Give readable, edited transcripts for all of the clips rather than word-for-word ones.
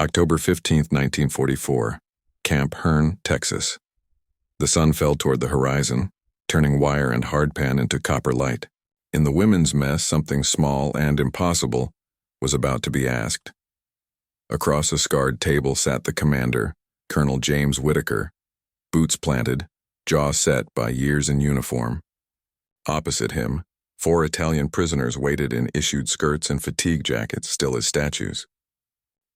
October 15, 1944, Camp Hearn, Texas. The sun fell toward the horizon, turning wire and hardpan into copper light. In the women's mess, something small and impossible was about to be asked. Across a scarred table sat the commander, Colonel James Whitaker, boots planted, jaw set by years in uniform. Opposite him, 4 Italian prisoners waited in issued skirts and fatigue jackets, still as statues.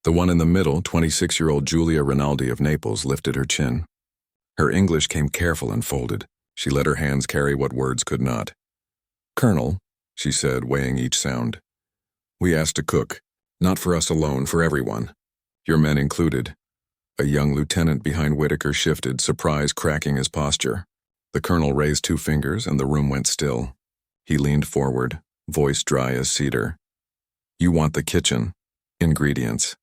The one in the middle, 26-year-old Julia Rinaldi of Naples, lifted her chin. Her English came careful and folded. She let her hands carry what words could not. "Colonel," she said, weighing each sound, "we asked to cook, not for us alone, for everyone. Your men included." A young lieutenant behind Whitaker shifted, surprise cracking his posture. The colonel raised 2 fingers and the room went still. He leaned forward, voice dry as cedar. "You want the kitchen, ingredients.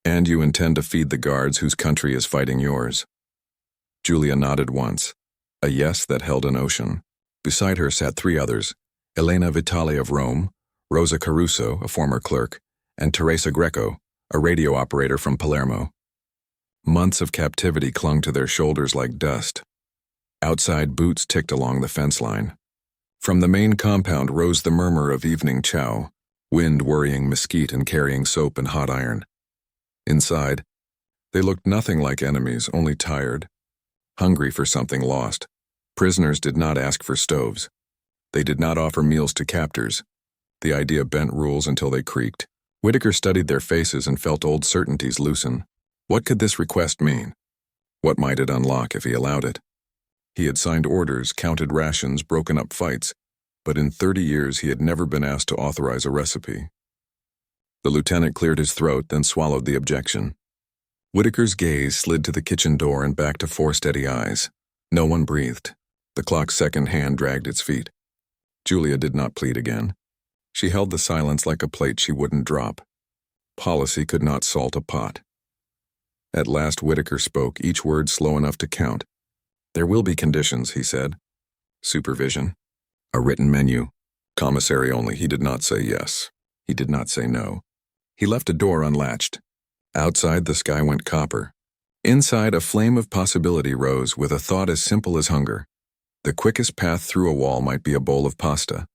And you intend to feed the guards whose country is fighting yours." Julia nodded once, a yes that held an ocean. Beside her sat 3 others, Elena Vitali of Rome, Rosa Caruso, a former clerk, and Teresa Greco, a radio operator from Palermo. Months of captivity clung to their shoulders like dust. Outside, boots ticked along the fence line. From the main compound rose the murmur of evening chow, wind worrying mesquite and carrying soap and hot iron. Inside, they looked nothing like enemies, only tired, hungry for something lost. Prisoners did not ask for stoves. They did not offer meals to captors. The idea bent rules until they creaked. Whitaker studied their faces and felt old certainties loosen. What could this request mean? What might it unlock if he allowed it? He had signed orders, counted rations, broken up fights, but in 30 years he had never been asked to authorize a recipe. The lieutenant cleared his throat, then swallowed the objection. Whitaker's gaze slid to the kitchen door and back to 4 steady eyes. No one breathed. The clock's second hand dragged its feet. Julia did not plead again. She held the silence like a plate she wouldn't drop. Policy could not salt a pot. At last Whitaker spoke, each word slow enough to count. "There will be conditions," he said. "Supervision. A written menu. Commissary only." He did not say yes. He did not say no. He left a door unlatched. Outside, the sky went copper. Inside, a flame of possibility rose with a thought as simple as hunger. The quickest path through a wall might be a bowl of pasta.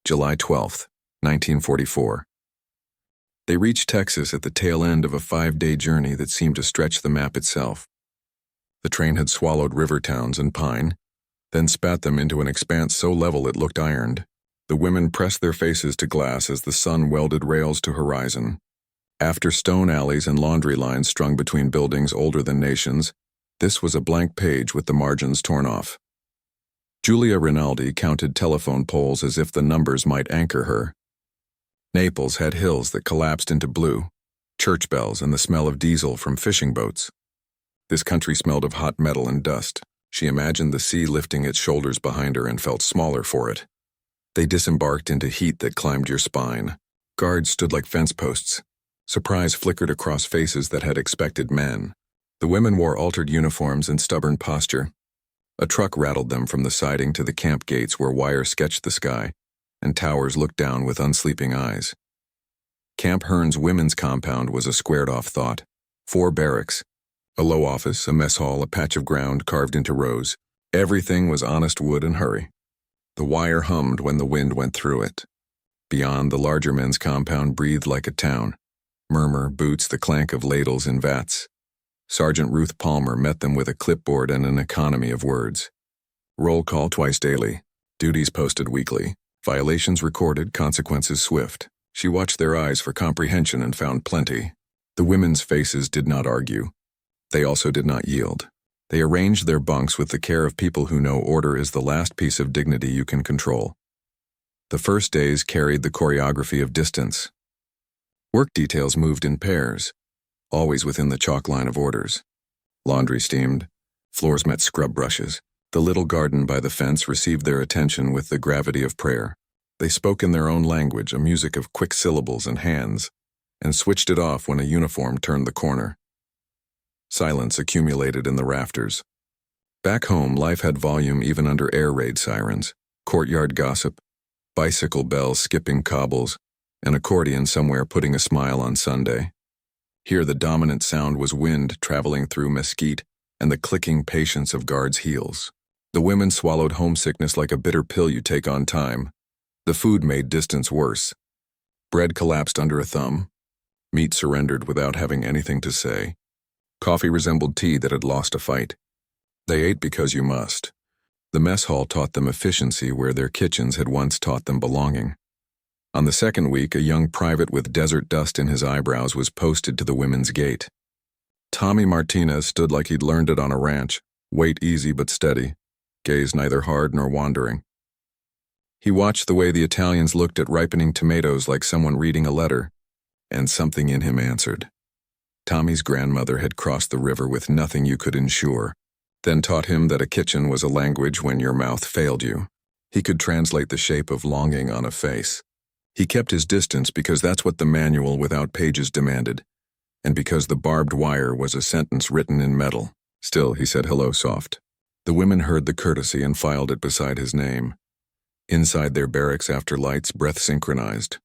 July 12, 1944. They reached Texas at the tail end of a 5-day journey that seemed to stretch the map itself. The train had swallowed river towns and pine, then spat them into an expanse so level it looked ironed. The women pressed their faces to glass as the sun welded rails to horizon. After stone alleys and laundry lines strung between buildings older than nations, this was a blank page with the margins torn off. Julia Rinaldi counted telephone poles as if the numbers might anchor her. Naples had hills that collapsed into blue, church bells and the smell of diesel from fishing boats. This country smelled of hot metal and dust. She imagined the sea lifting its shoulders behind her and felt smaller for it. They disembarked into heat that climbed your spine. Guards stood like fence posts. Surprise flickered across faces that had expected men. The women wore altered uniforms and stubborn posture. A truck rattled them from the siding to the camp gates where wire sketched the sky, and towers looked down with unsleeping eyes. Camp Hearn's women's compound was a squared-off thought. 4 barracks, a low office, a mess hall, a patch of ground carved into rows. Everything was honest wood and hurry. The wire hummed when the wind went through it. Beyond, the larger men's compound breathed like a town. Murmur, boots, the clank of ladles in vats. Sergeant Ruth Palmer met them with a clipboard and an economy of words. Roll call twice daily. Duties posted weekly. Violations recorded, consequences swift. She watched their eyes for comprehension and found plenty. The women's faces did not argue. They also did not yield. They arranged their bunks with the care of people who know order is the last piece of dignity you can control. The first days carried the choreography of distance. Work details moved in pairs, always within the chalk line of orders. Laundry steamed. Floors met scrub brushes. The little garden by the fence received their attention with the gravity of prayer. They spoke in their own language, a music of quick syllables and hands, and switched it off when a uniform turned the corner. Silence accumulated in the rafters. Back home, life had volume even under air raid sirens, courtyard gossip, bicycle bells skipping cobbles, an accordion somewhere putting a smile on Sunday. Here the dominant sound was wind traveling through mesquite and the clicking patience of guards' heels. The women swallowed homesickness like a bitter pill you take on time. The food made distance worse. Bread collapsed under a thumb. Meat surrendered without having anything to say. Coffee resembled tea that had lost a fight. They ate because you must. The mess hall taught them efficiency where their kitchens had once taught them belonging. On the second week, a young private with desert dust in his eyebrows was posted to the women's gate. Tommy Martinez stood like he'd learned it on a ranch, weight easy but steady, gaze neither hard nor wandering. He watched the way the Italians looked at ripening tomatoes like someone reading a letter, and something in him answered. Tommy's grandmother had crossed the river with nothing you could insure, then taught him that a kitchen was a language when your mouth failed you. He could translate the shape of longing on a face. He kept his distance because that's what the manual without pages demanded, and because the barbed wire was a sentence written in metal. Still, he said hello soft. The women heard the courtesy and filed it beside his name. Inside their barracks after lights, breath synchronized.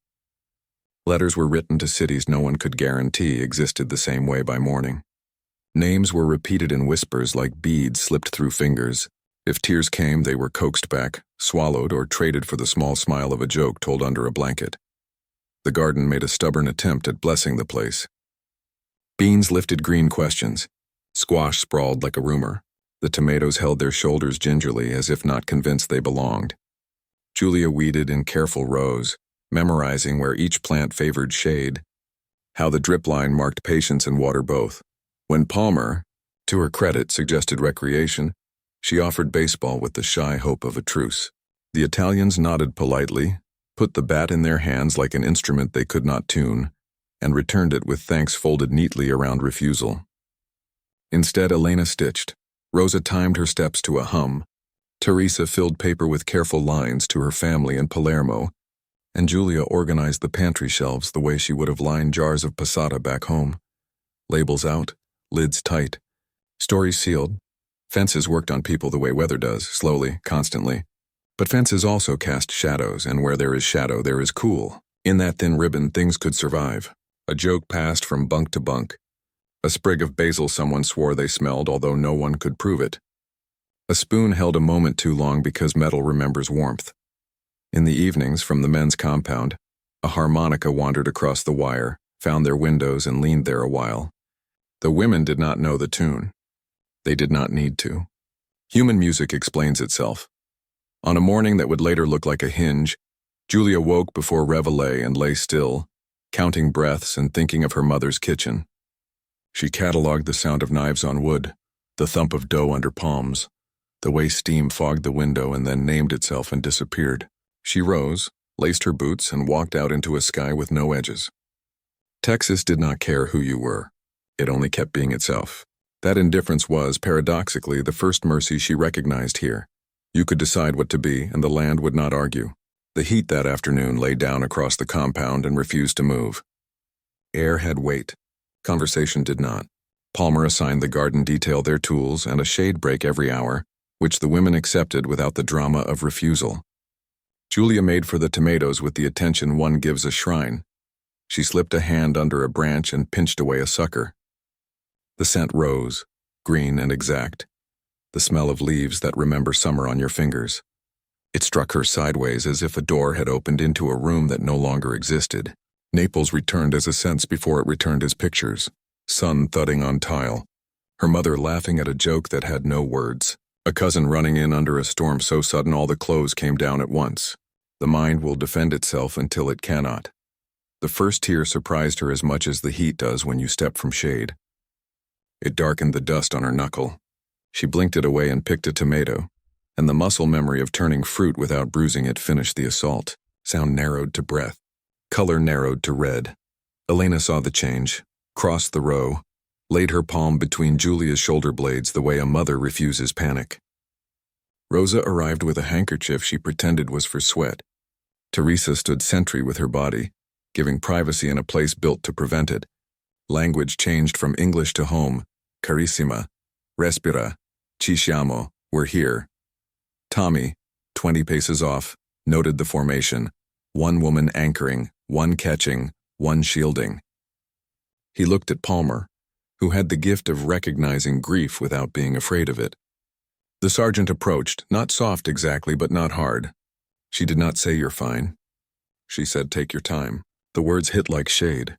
Letters were written to cities no one could guarantee existed the same way by morning. Names were repeated in whispers like beads slipped through fingers. If tears came, they were coaxed back, swallowed, or traded for the small smile of a joke told under a blanket. The garden made a stubborn attempt at blessing the place. Beans lifted green questions. Squash sprawled like a rumor. The tomatoes held their shoulders gingerly as if not convinced they belonged. Julia weeded in careful rows, memorizing where each plant favored shade, how the drip line marked patience and water both. When Palmer, to her credit, suggested recreation, she offered baseball with the shy hope of a truce. The Italians nodded politely, put the bat in their hands like an instrument they could not tune, and returned it with thanks folded neatly around refusal. Instead, Elena stitched. Rosa timed her steps to a hum. Teresa filled paper with careful lines to her family in Palermo, and Julia organized the pantry shelves the way she would have lined jars of passata back home. Labels out, lids tight, stories sealed. Fences worked on people the way weather does, slowly, constantly. But fences also cast shadows, and where there is shadow, there is cool. In that thin ribbon, things could survive. A joke passed from bunk to bunk. A sprig of basil someone swore they smelled, although no one could prove it. A spoon held a moment too long because metal remembers warmth. In the evenings, from the men's compound, a harmonica wandered across the wire, found their windows, and leaned there a while. The women did not know the tune. They did not need to. Human music explains itself. On a morning that would later look like a hinge, Julia woke before reveille and lay still, counting breaths and thinking of her mother's kitchen. She cataloged the sound of knives on wood, the thump of dough under palms, the way steam fogged the window and then named itself and disappeared. She rose, laced her boots, and walked out into a sky with no edges. Texas did not care who you were. It only kept being itself. That indifference was, paradoxically, the first mercy she recognized here. You could decide what to be, and the land would not argue. The heat that afternoon lay down across the compound and refused to move. Air had weight. Conversation did not. Palmer assigned the garden detail their tools and a shade break every hour, which the women accepted without the drama of refusal. Julia made for the tomatoes with the attention one gives a shrine. She slipped a hand under a branch and pinched away a sucker. The scent rose, green and exact, the smell of leaves that remember summer on your fingers. It struck her sideways as if a door had opened into a room that no longer existed. Naples returned as a sense before it returned as pictures. Sun thudding on tile. Her mother laughing at a joke that had no words. A cousin running in under a storm so sudden all the clothes came down at once. The mind will defend itself until it cannot. The first tear surprised her as much as the heat does when you step from shade. It darkened the dust on her knuckle. She blinked it away and picked a tomato, and the muscle memory of turning fruit without bruising it finished the assault. Sound narrowed to breath. Color narrowed to red. Elena saw the change, crossed the row, laid her palm between Julia's shoulder blades the way a mother refuses panic. Rosa arrived with a handkerchief she pretended was for sweat. Teresa stood sentry with her body, giving privacy in a place built to prevent it. Language changed from English to home. Carissima, respira, ci siamo, we're here. Tommy, 20 paces off, noted the formation. One woman anchoring, one catching, one shielding. He looked at Palmer, who had the gift of recognizing grief without being afraid of it. The sergeant approached, not soft exactly, but not hard. She did not say, "You're fine." She said, "Take your time." The words hit like shade.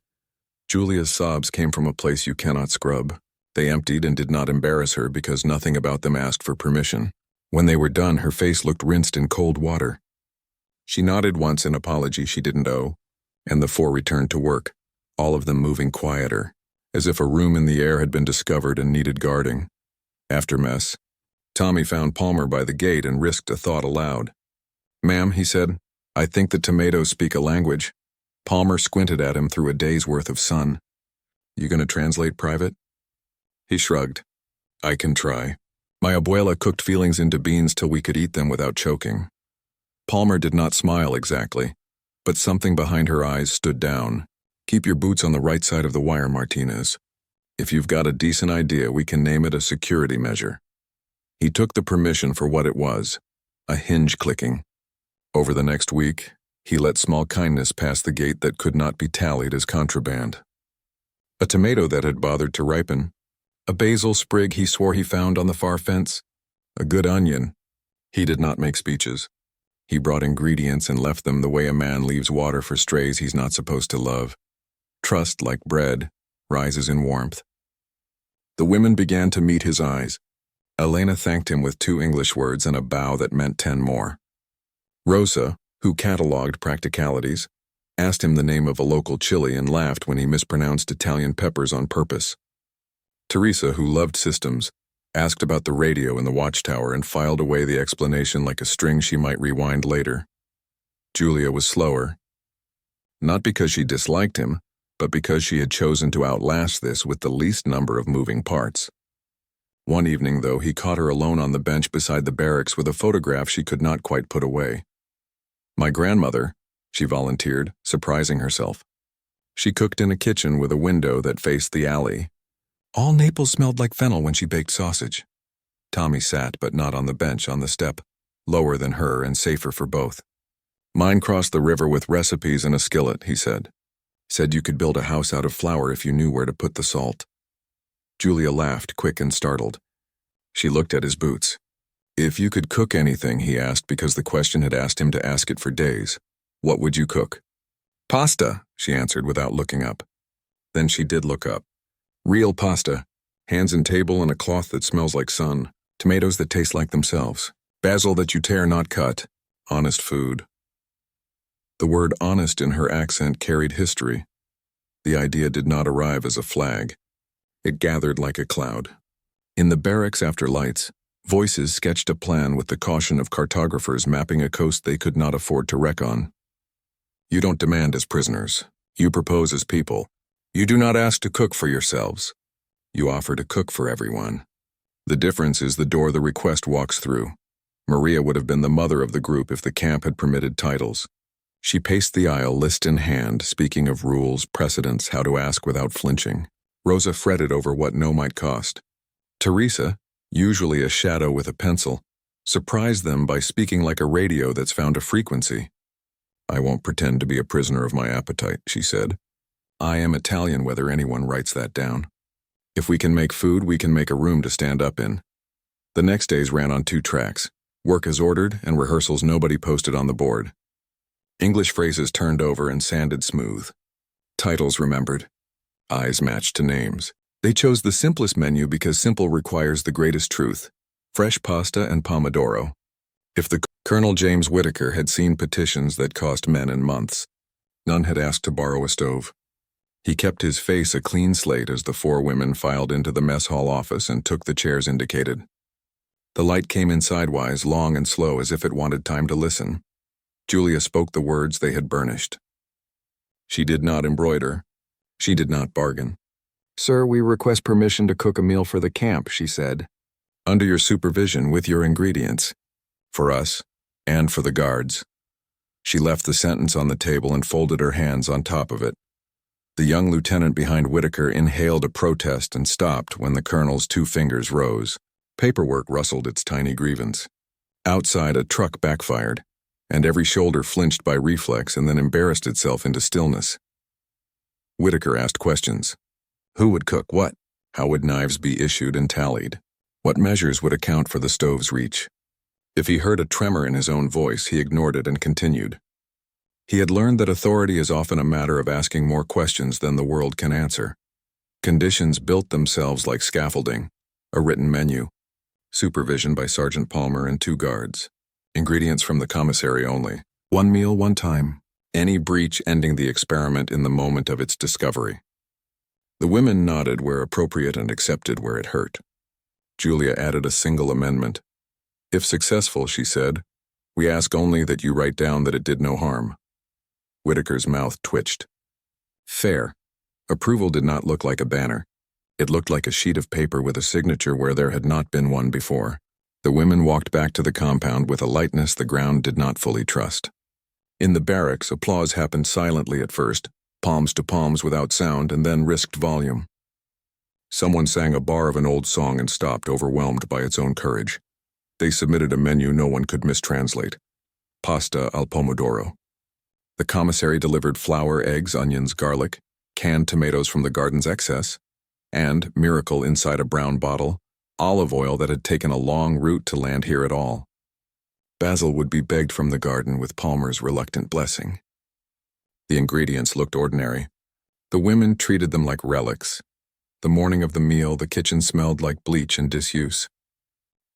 Julia's sobs came from a place you cannot scrub. They emptied and did not embarrass her because nothing about them asked for permission. When they were done, her face looked rinsed in cold water. She nodded once in apology she didn't owe, and the four returned to work, all of them moving quieter, as if a room in the air had been discovered and needed guarding. After mess, Tommy found Palmer by the gate and risked a thought aloud. "Ma'am," he said, "I think the tomatoes speak a language." Palmer squinted at him through a day's worth of sun. "You gonna translate, Private?" He shrugged. "I can try. My abuela cooked feelings into beans till we could eat them without choking." Palmer did not smile exactly, but something behind her eyes stood down. "Keep your boots on the right side of the wire, Martinez. If you've got a decent idea, we can name it a security measure." He took the permission for what it was, a hinge clicking. Over the next week, he let small kindness pass the gate that could not be tallied as contraband. A tomato that had bothered to ripen, a basil sprig he swore he found on the far fence, a good onion. He did not make speeches. He brought ingredients and left them the way a man leaves water for strays he's not supposed to love. Trust, like bread, rises in warmth. The women began to meet his eyes. Elena thanked him with 2 English words and a bow that meant 10 more. Rosa, who catalogued practicalities, asked him the name of a local chili and laughed when he mispronounced Italian peppers on purpose. Teresa, who loved systems, asked about the radio in the watchtower and filed away the explanation like a string she might rewind later. Julia was slower. Not because she disliked him, but because she had chosen to outlast this with the least number of moving parts. One evening, though, he caught her alone on the bench beside the barracks with a photograph she could not quite put away. "My grandmother," she volunteered, surprising herself. "She cooked in a kitchen with a window that faced the alley. All Naples smelled like fennel when she baked sausage." Tommy sat, but not on the bench, on the step, lower than her and safer for both. "Mine crossed the river with recipes in a skillet," he said. "Said you could build a house out of flour if you knew where to put the salt." Julia laughed, quick and startled. She looked at his boots. "If you could cook anything," he asked because the question had asked him to ask it for days, "what would you cook?" "Pasta," she answered without looking up. Then she did look up. "Real pasta. Hands and table and a cloth that smells like sun. Tomatoes that taste like themselves. Basil that you tear, not cut. Honest food." The word honest in her accent carried history. The idea did not arrive as a flag. It gathered like a cloud. In the barracks after lights, voices sketched a plan with the caution of cartographers mapping a coast they could not afford to wreck on. "You don't demand as prisoners. You propose as people. You do not ask to cook for yourselves. You offer to cook for everyone. The difference is the door the request walks through." Maria would have been the mother of the group if the camp had permitted titles. She paced the aisle, list in hand, speaking of rules, precedents, how to ask without flinching. Rosa fretted over what no might cost. Teresa, usually a shadow with a pencil, surprised them by speaking like a radio that's found a frequency. "I won't pretend to be a prisoner of my appetite," she said. "I am Italian whether anyone writes that down. If we can make food, we can make a room to stand up in." The next days ran on 2 tracks, work as ordered and rehearsals nobody posted on the board. English phrases turned over and sanded smooth. Titles remembered. Eyes matched to names. They chose the simplest menu because simple requires the greatest truth. Fresh pasta and pomodoro. If the Colonel James Whitaker had seen petitions that cost men and months, none had asked to borrow a stove. He kept his face a clean slate as the 4 women filed into the mess hall office and took the chairs indicated. The light came in sidewise, long and slow, as if it wanted time to listen. Julia spoke the words they had burnished. She did not embroider. She did not bargain. "Sir, we request permission to cook a meal for the camp," she said. "Under your supervision, with your ingredients. For us, and for the guards." She left the sentence on the table and folded her hands on top of it. The young lieutenant behind Whitaker inhaled a protest and stopped when the colonel's 2 fingers rose. Paperwork rustled its tiny grievance. Outside, a truck backfired, and every shoulder flinched by reflex and then embarrassed itself into stillness. Whitaker asked questions. Who would cook what? How would knives be issued and tallied? What measures would account for the stove's reach? If he heard a tremor in his own voice, he ignored it and continued. He had learned that authority is often a matter of asking more questions than the world can answer. Conditions built themselves like scaffolding, a written menu, supervision by Sergeant Palmer and 2 guards, ingredients from the commissary only, 1 meal, 1 time, any breach ending the experiment in the moment of its discovery. The women nodded where appropriate and accepted where it hurt. Julia added a single amendment. If successful, she said, we ask only that you write down that it did no harm. Whitaker's mouth twitched. Fair. Approval did not look like a banner. It looked like a sheet of paper with a signature where there had not been one before. The women walked back to the compound with a lightness the ground did not fully trust. In the barracks, applause happened silently at first, palms to palms without sound, and then risked volume. Someone sang a bar of an old song and stopped, overwhelmed by its own courage. They submitted a menu no one could mistranslate. Pasta al pomodoro. The commissary delivered flour, eggs, onions, garlic, canned tomatoes from the garden's excess, and, miracle inside a brown bottle, olive oil that had taken a long route to land here at all. Basil would be begged from the garden with Palmer's reluctant blessing. The ingredients looked ordinary. The women treated them like relics. The morning of the meal, the kitchen smelled like bleach and disuse.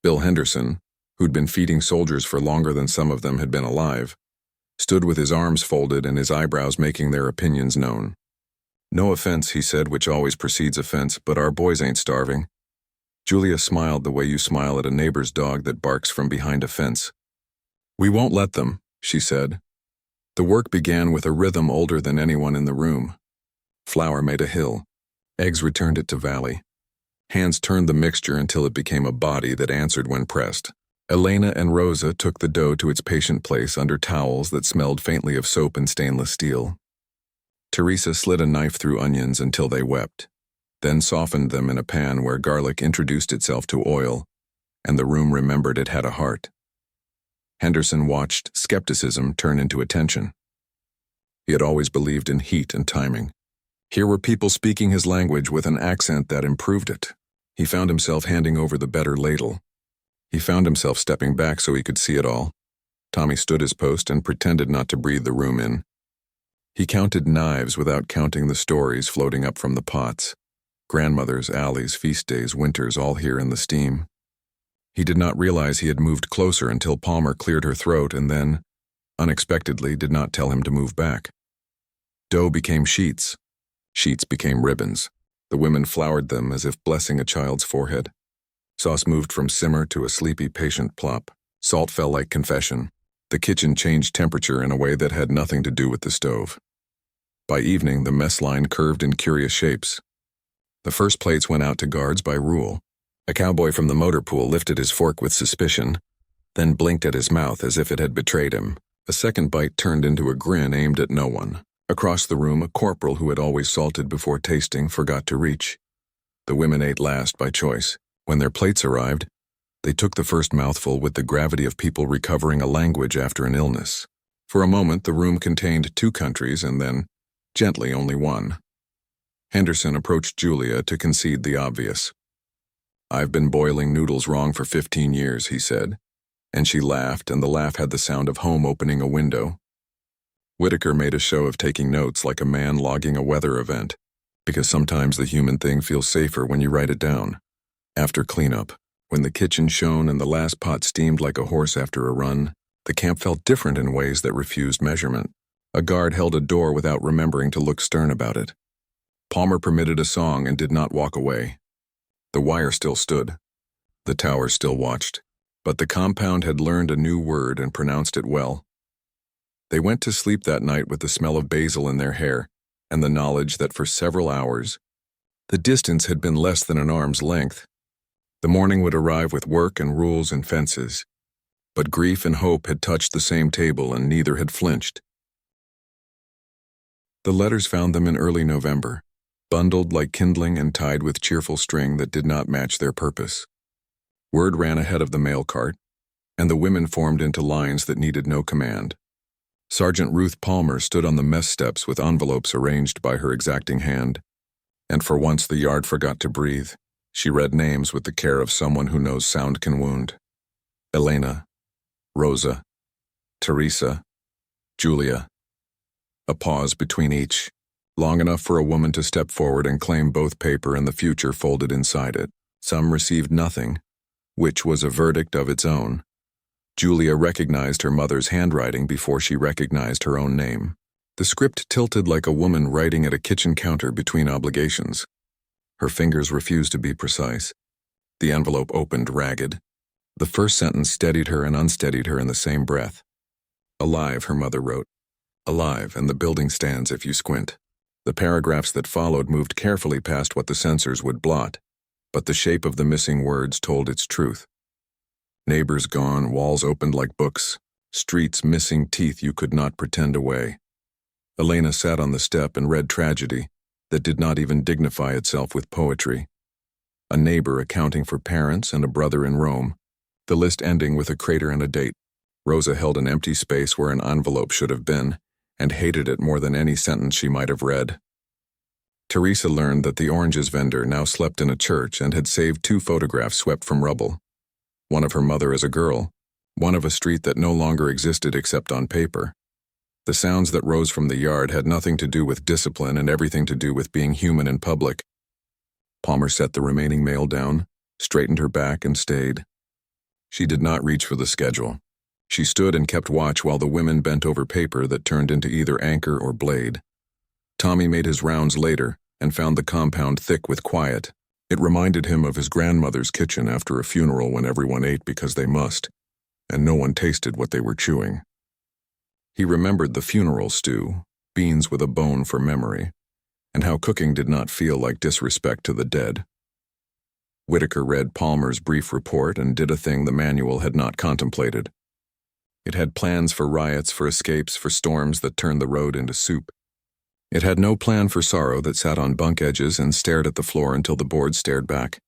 Bill Henderson, who'd been feeding soldiers for longer than some of them had been alive, stood with his arms folded and his eyebrows making their opinions known. No offense, he said, which always precedes offense, but our boys ain't starving. Julia smiled the way you smile at a neighbor's dog that barks from behind a fence. We won't let them, she said. The work began with a rhythm older than anyone in the room. Flour made a hill. Eggs returned it to valley. Hands turned the mixture until it became a body that answered when pressed. Elena and Rosa took the dough to its patient place under towels that smelled faintly of soap and stainless steel. Teresa slid a knife through onions until they wept, then softened them in a pan where garlic introduced itself to oil, and the room remembered it had a heart. Henderson watched skepticism turn into attention. He had always believed in heat and timing. Here were people speaking his language with an accent that improved it. He found himself handing over the better ladle. He found himself stepping back so he could see it all. Tommy stood his post and pretended not to breathe the room in. He counted knives without counting the stories floating up from the pots. Grandmothers, alleys, feast days, winters, all here in the steam. He did not realize he had moved closer until Palmer cleared her throat and then, unexpectedly, did not tell him to move back. Dough became sheets. Sheets became ribbons. The women floured them as if blessing a child's forehead. Sauce moved from simmer to a sleepy, patient plop. Salt fell like confession. The kitchen changed temperature in a way that had nothing to do with the stove. By evening, the mess line curved in curious shapes. The first plates went out to guards by rule. A cowboy from the motor pool lifted his fork with suspicion, then blinked at his mouth as if it had betrayed him. A second bite turned into a grin aimed at no one. Across the room, a corporal who had always salted before tasting forgot to reach. The women ate last by choice. When their plates arrived, they took the first mouthful with the gravity of people recovering a language after an illness. For a moment, the room contained 2 countries and then, gently, only one. Henderson approached Julia to concede the obvious. I've been boiling noodles wrong for 15 years, he said, and she laughed, and the laugh had the sound of home opening a window. Whitaker made a show of taking notes like a man logging a weather event, because sometimes the human thing feels safer when you write it down. After cleanup, when the kitchen shone and the last pot steamed like a horse after a run, the camp felt different in ways that refused measurement. A guard held a door without remembering to look stern about it. Palmer permitted a song and did not walk away. The wire still stood. The tower still watched. But the compound had learned a new word and pronounced it well. They went to sleep that night with the smell of basil in their hair and the knowledge that for several hours, the distance had been less than an arm's length. The morning would arrive with work and rules and fences. But grief and hope had touched the same table and neither had flinched. The letters found them in early November, bundled like kindling and tied with cheerful string that did not match their purpose. Word ran ahead of the mail cart, and the women formed into lines that needed no command. Sergeant Ruth Palmer stood on the mess steps with envelopes arranged by her exacting hand. And for once the yard forgot to breathe. She read names with the care of someone who knows sound can wound. Elena, Rosa, Teresa, Julia. A pause between each, long enough for a woman to step forward and claim both paper and the future folded inside it. Some received nothing, which was a verdict of its own. Julia recognized her mother's handwriting before she recognized her own name. The script tilted like a woman writing at a kitchen counter between obligations. Her fingers refused to be precise. The envelope opened ragged. The first sentence steadied her and unsteadied her in the same breath. Alive, her mother wrote. Alive, and the building stands if you squint. The paragraphs that followed moved carefully past what the censors would blot, but the shape of the missing words told its truth. Neighbors gone, walls opened like books, streets missing teeth you could not pretend away. Elena sat on the step and read tragedy that did not even dignify itself with poetry. A neighbor accounting for parents and a brother in Rome, the list ending with a crater and a date. Rosa held an empty space where an envelope should have been, and hated it more than any sentence she might have read. Teresa learned that the oranges vendor now slept in a church and had saved 2 photographs swept from rubble. One of her mother as a girl, one of a street that no longer existed except on paper. The sounds that rose from the yard had nothing to do with discipline and everything to do with being human in public. Palmer set the remaining mail down, straightened her back, and stayed. She did not reach for the schedule. She stood and kept watch while the women bent over paper that turned into either anchor or blade. Tommy made his rounds later and found the compound thick with quiet. It reminded him of his grandmother's kitchen after a funeral when everyone ate because they must, and no one tasted what they were chewing. He remembered the funeral stew, beans with a bone for memory, and how cooking did not feel like disrespect to the dead. Whitaker read Palmer's brief report and did a thing the manual had not contemplated. It had plans for riots, for escapes, for storms that turned the road into soup. It had no plan for sorrow that sat on bunk edges and stared at the floor until the board stared back.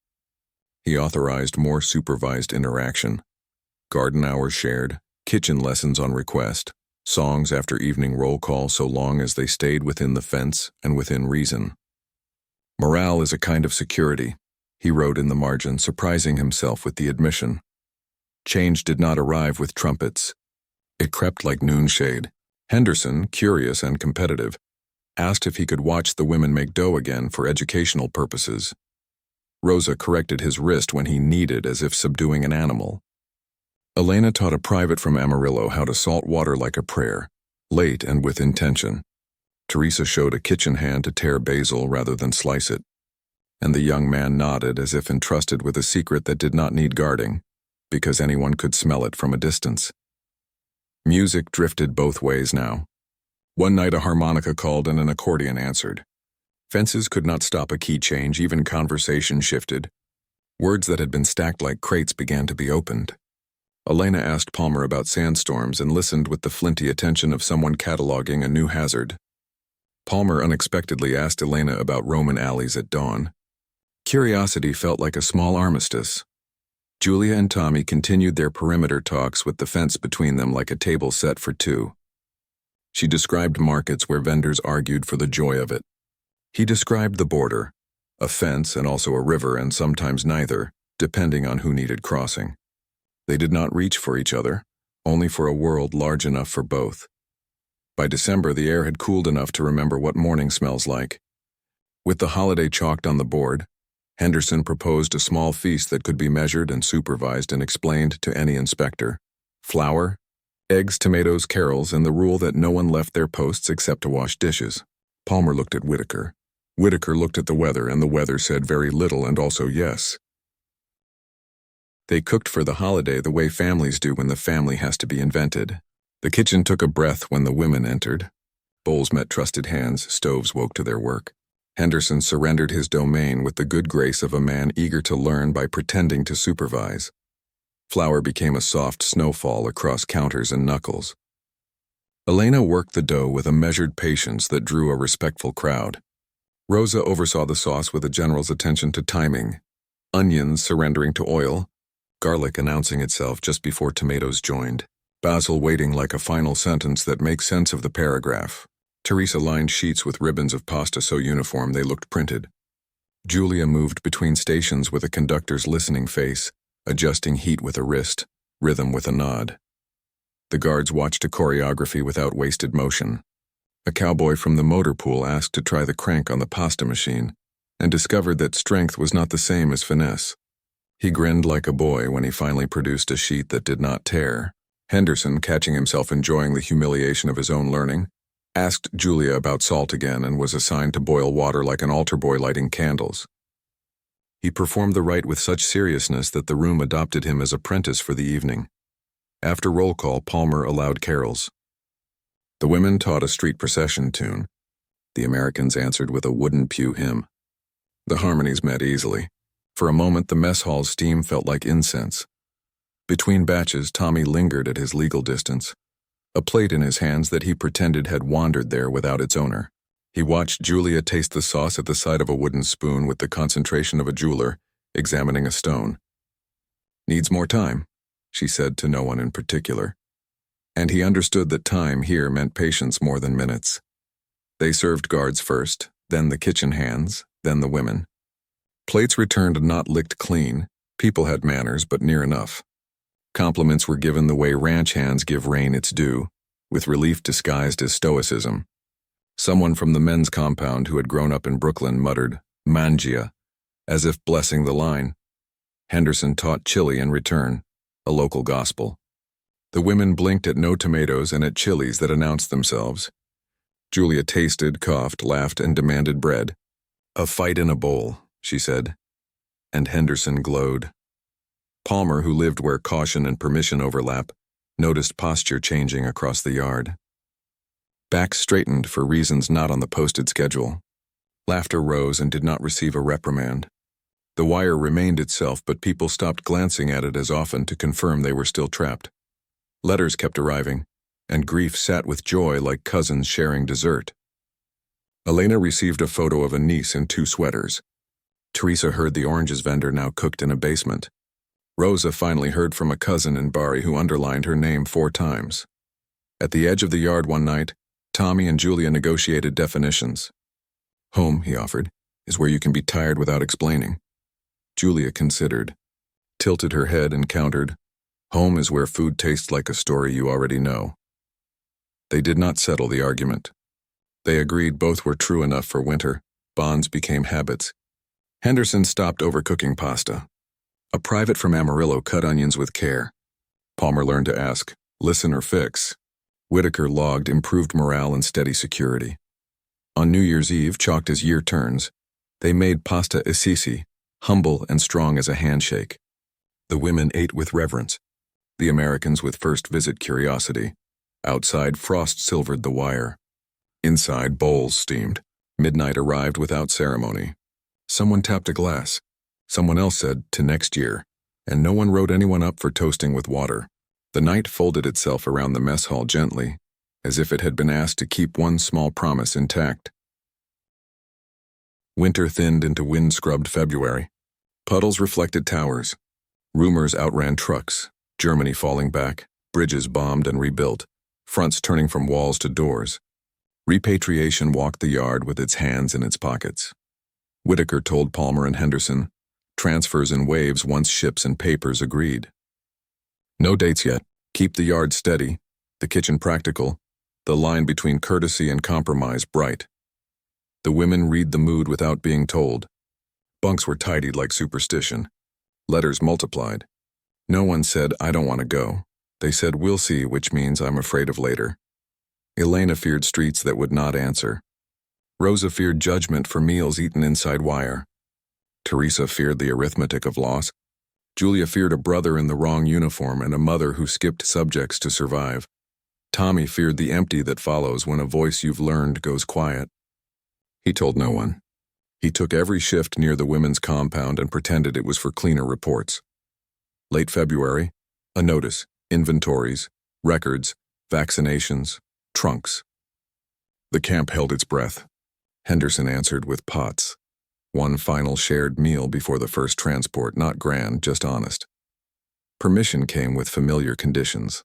He authorized more supervised interaction. Garden hours shared, kitchen lessons on request, songs after evening roll call so long as they stayed within the fence and within reason. Morale is a kind of security, he wrote in the margin, surprising himself with the admission. Change did not arrive with trumpets. It crept like noonshade. Henderson, curious and competitive, asked if he could watch the women make dough again for educational purposes. Rosa corrected his wrist when he kneaded as if subduing an animal. Elena taught a private from Amarillo how to salt water like a prayer, late and with intention. Teresa showed a kitchen hand to tear basil rather than slice it, and the young man nodded as if entrusted with a secret that did not need guarding, because anyone could smell it from a distance. Music drifted both ways now. One night a harmonica called and an accordion answered. Fences could not stop a key change, even conversation shifted. Words that had been stacked like crates began to be opened. Elena asked Palmer about sandstorms and listened with the flinty attention of someone cataloging a new hazard. Palmer unexpectedly asked Elena about Roman alleys at dawn. Curiosity felt like a small armistice. Julia and Tommy continued their perimeter talks with the fence between them like a table set for 2. She described markets where vendors argued for the joy of it. He described the border, a fence and also a river and sometimes neither, depending on who needed crossing. They did not reach for each other, only for a world large enough for both. By December, the air had cooled enough to remember what morning smells like. With the holiday chalked on the board, Henderson proposed a small feast that could be measured and supervised and explained to any inspector. Flour, eggs, tomatoes, carols, and the rule that no one left their posts except to wash dishes. Palmer looked at Whitaker. Whitaker looked at the weather, and the weather said very little and also yes. They cooked for the holiday the way families do when the family has to be invented. The kitchen took a breath when the women entered. Bowls met trusted hands, stoves woke to their work. Henderson surrendered his domain with the good grace of a man eager to learn by pretending to supervise. Flour became a soft snowfall across counters and knuckles. Elena worked the dough with a measured patience that drew a respectful crowd. Rosa oversaw the sauce with a general's attention to timing, onions surrendering to oil, garlic announcing itself just before tomatoes joined, basil waiting like a final sentence that makes sense of the paragraph. Teresa lined sheets with ribbons of pasta so uniform they looked printed. Julia moved between stations with a conductor's listening face, adjusting heat with a wrist, rhythm with a nod. The guards watched a choreography without wasted motion. A cowboy from the motor pool asked to try the crank on the pasta machine, and discovered that strength was not the same as finesse. He grinned like a boy when he finally produced a sheet that did not tear. Henderson, catching himself enjoying the humiliation of his own learning, asked Julia about salt again and was assigned to boil water like an altar boy lighting candles. He performed the rite with such seriousness that the room adopted him as apprentice for the evening. After roll call, Palmer allowed carols. The women taught a street procession tune. The Americans answered with a wooden pew hymn. The harmonies met easily. For a moment, the mess hall's steam felt like incense. Between batches, Tommy lingered at his legal distance, a plate in his hands that he pretended had wandered there without its owner. He watched Julia taste the sauce at the side of a wooden spoon with the concentration of a jeweler, examining a stone. "Needs more time," she said to no one in particular. And he understood that time here meant patience more than minutes. They served guards first, then the kitchen hands, then the women. Plates returned not licked clean. People had manners, but near enough. Compliments were given the way ranch hands give rain its due, with relief disguised as stoicism. Someone from the men's compound who had grown up in Brooklyn muttered, "Mangia," as if blessing the line. Henderson taught chili in return, a local gospel. The women blinked at no tomatoes and at chilies that announced themselves. Julia tasted, coughed, laughed, and demanded bread. "A fight in a bowl," she said. And Henderson glowed. Palmer, who lived where caution and permission overlap, noticed posture changing across the yard. Backs straightened for reasons not on the posted schedule. Laughter rose and did not receive a reprimand. The wire remained itself, but people stopped glancing at it as often to confirm they were still trapped. Letters kept arriving, and grief sat with joy like cousins sharing dessert. Elena received a photo of a niece in 2 sweaters. Teresa heard the oranges vendor now cooked in a basement. Rosa finally heard from a cousin in Bari who underlined her name 4 times. At the edge of the yard one night, Tommy and Julia negotiated definitions. "Home," he offered, "is where you can be tired without explaining." Julia considered, tilted her head and countered, "Home is where food tastes like a story you already know." They did not settle the argument. They agreed both were true enough for winter. Bonds became habits. Henderson stopped overcooking pasta. A private from Amarillo cut onions with care. Palmer learned to ask, "Listen or fix." Whitaker logged improved morale and steady security. On New Year's Eve, chalked as year turns, they made pasta assisi, humble and strong as a handshake. The women ate with reverence, the Americans with first visit curiosity. Outside, frost silvered the wire. Inside, bowls steamed. Midnight arrived without ceremony. Someone tapped a glass. Someone else said, "To next year," and no one wrote anyone up for toasting with water. The night folded itself around the mess hall gently, as if it had been asked to keep one small promise intact. Winter thinned into wind-scrubbed February. Puddles reflected towers. Rumors outran trucks, Germany falling back, bridges bombed and rebuilt, fronts turning from walls to doors. Repatriation walked the yard with its hands in its pockets. Whitaker told Palmer and Henderson, transfers in waves once ships and papers agreed. No dates yet. Keep the yard steady, the kitchen practical, the line between courtesy and compromise bright. The women read the mood without being told. Bunks were tidied like superstition. Letters multiplied. No one said, "I don't want to go." They said, "We'll see," which means I'm afraid of later. Elena feared streets that would not answer. Rosa feared judgment for meals eaten inside wire. Teresa feared the arithmetic of loss. Julia feared a brother in the wrong uniform and a mother who skipped subjects to survive. Tommy feared the empty that follows when a voice you've learned goes quiet. He told no one. He took every shift near the women's compound and pretended it was for cleaner reports. Late February, a notice, inventories, records, vaccinations, trunks. The camp held its breath. Henderson answered with pots. One final shared meal before the first transport, not grand, just honest. Permission came with familiar conditions.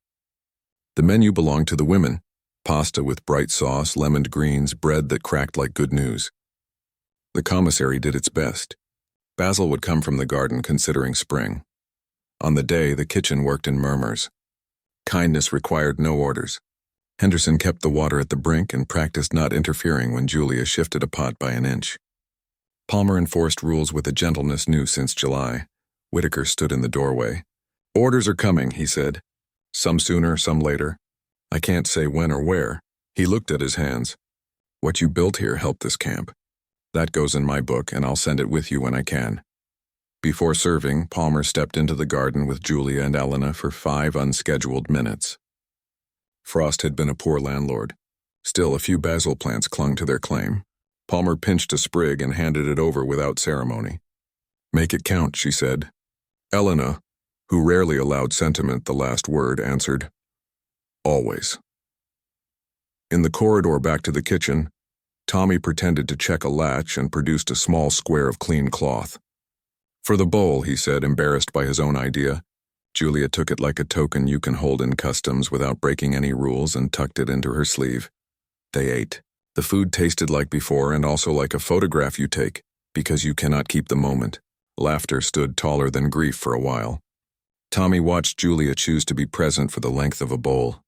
The menu belonged to the women. Pasta with bright sauce, lemoned greens, bread that cracked like good news. The commissary did its best. Basil would come from the garden considering spring. On the day, the kitchen worked in murmurs. Kindness required no orders. Henderson kept the water at the brink and practiced not interfering when Julia shifted a pot by an inch. Palmer enforced rules with a gentleness new since July. Whitaker stood in the doorway. "Orders are coming," he said. "Some sooner, some later. I can't say when or where." He looked at his hands. "What you built here helped this camp. That goes in my book, and I'll send it with you when I can." Before serving, Palmer stepped into the garden with Julia and Elena for 5 unscheduled minutes. Frost had been a poor landlord. Still, a few basil plants clung to their claim. Palmer pinched a sprig and handed it over without ceremony. "Make it count," she said. Elena, who rarely allowed sentiment the last word, answered, "Always." In the corridor back to the kitchen, Tommy pretended to check a latch and produced a small square of clean cloth. "For the bowl," he said, embarrassed by his own idea. Julia took it like a token you can hold in customs without breaking any rules and tucked it into her sleeve. They ate. The food tasted like before and also like a photograph you take, because you cannot keep the moment. Laughter stood taller than grief for a while. Tommy watched Julia choose to be present for the length of a bowl.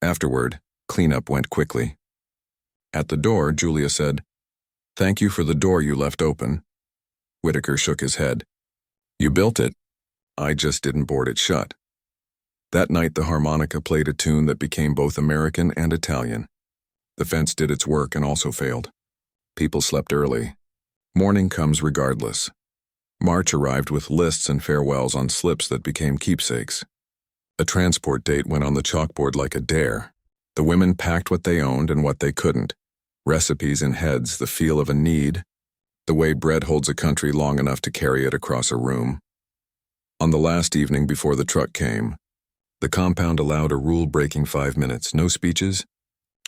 Afterward, cleanup went quickly. At the door, Julia said, "Thank you for the door you left open." Whitaker shook his head. "You built it. I just didn't board it shut." That night the harmonica played a tune that became both American and Italian. The fence did its work and also failed. People slept early. Morning comes regardless. March arrived with lists and farewells on slips that became keepsakes. A transport date went on the chalkboard like a dare. The women packed what they owned and what they couldn't. Recipes in heads, the feel of a need, the way bread holds a country long enough to carry it across a room. On the last evening before the truck came, the compound allowed a rule-breaking 5 minutes. No speeches,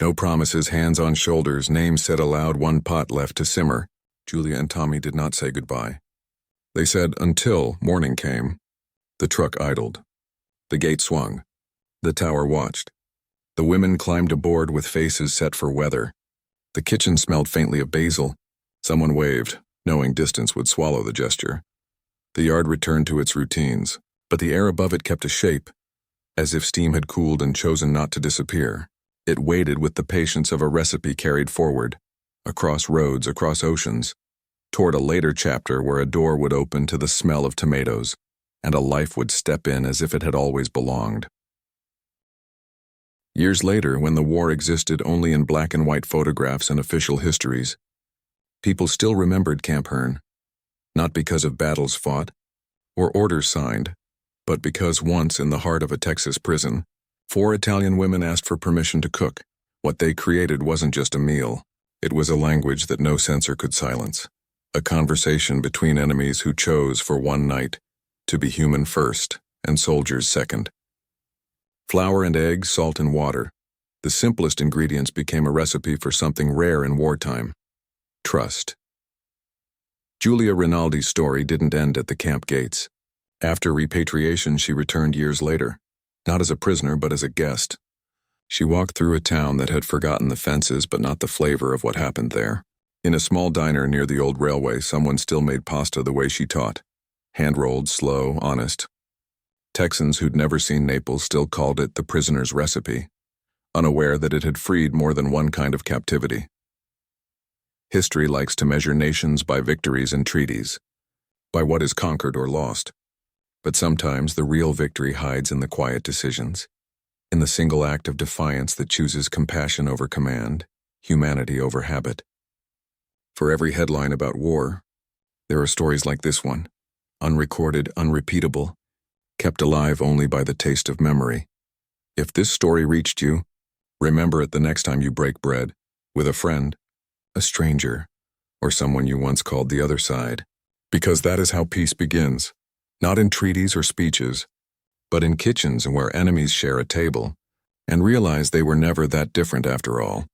no promises, hands on shoulders, names said aloud, one pot left to simmer. Julia and Tommy did not say goodbye. They said until morning came. The truck idled. The gate swung. The tower watched. The women climbed aboard with faces set for weather. The kitchen smelled faintly of basil. Someone waved, knowing distance would swallow the gesture. The yard returned to its routines, but the air above it kept a shape, as if steam had cooled and chosen not to disappear. It waited with the patience of a recipe carried forward, across roads, across oceans, toward a later chapter where a door would open to the smell of tomatoes, and a life would step in as if it had always belonged. Years later, when the war existed only in black and white photographs and official histories, people still remembered Camp Hearn, not because of battles fought or orders signed, but because once in the heart of a Texas prison, 4 Italian women asked for permission to cook. What they created wasn't just a meal. It was a language that no censor could silence, a conversation between enemies who chose for one night to be human first and soldiers second. Flour and eggs, salt and water. The simplest ingredients became a recipe for something rare in wartime: trust. Julia Rinaldi's story didn't end at the camp gates. After repatriation, she returned years later, not as a prisoner but as a guest. She walked through a town that had forgotten the fences but not the flavor of what happened there. In a small diner near the old railway, someone still made pasta the way she taught. Hand-rolled, slow, honest. Texans who'd never seen Naples still called it the prisoner's recipe, unaware that it had freed more than one kind of captivity. History likes to measure nations by victories and treaties, by what is conquered or lost. But sometimes the real victory hides in the quiet decisions, in the single act of defiance that chooses compassion over command, humanity over habit. For every headline about war, there are stories like this one, unrecorded, unrepeatable, kept alive only by the taste of memory. If this story reached you, remember it the next time you break bread with a friend, a stranger, or someone you once called the other side. Because that is how peace begins, not in treaties or speeches, but in kitchens where enemies share a table and realize they were never that different after all.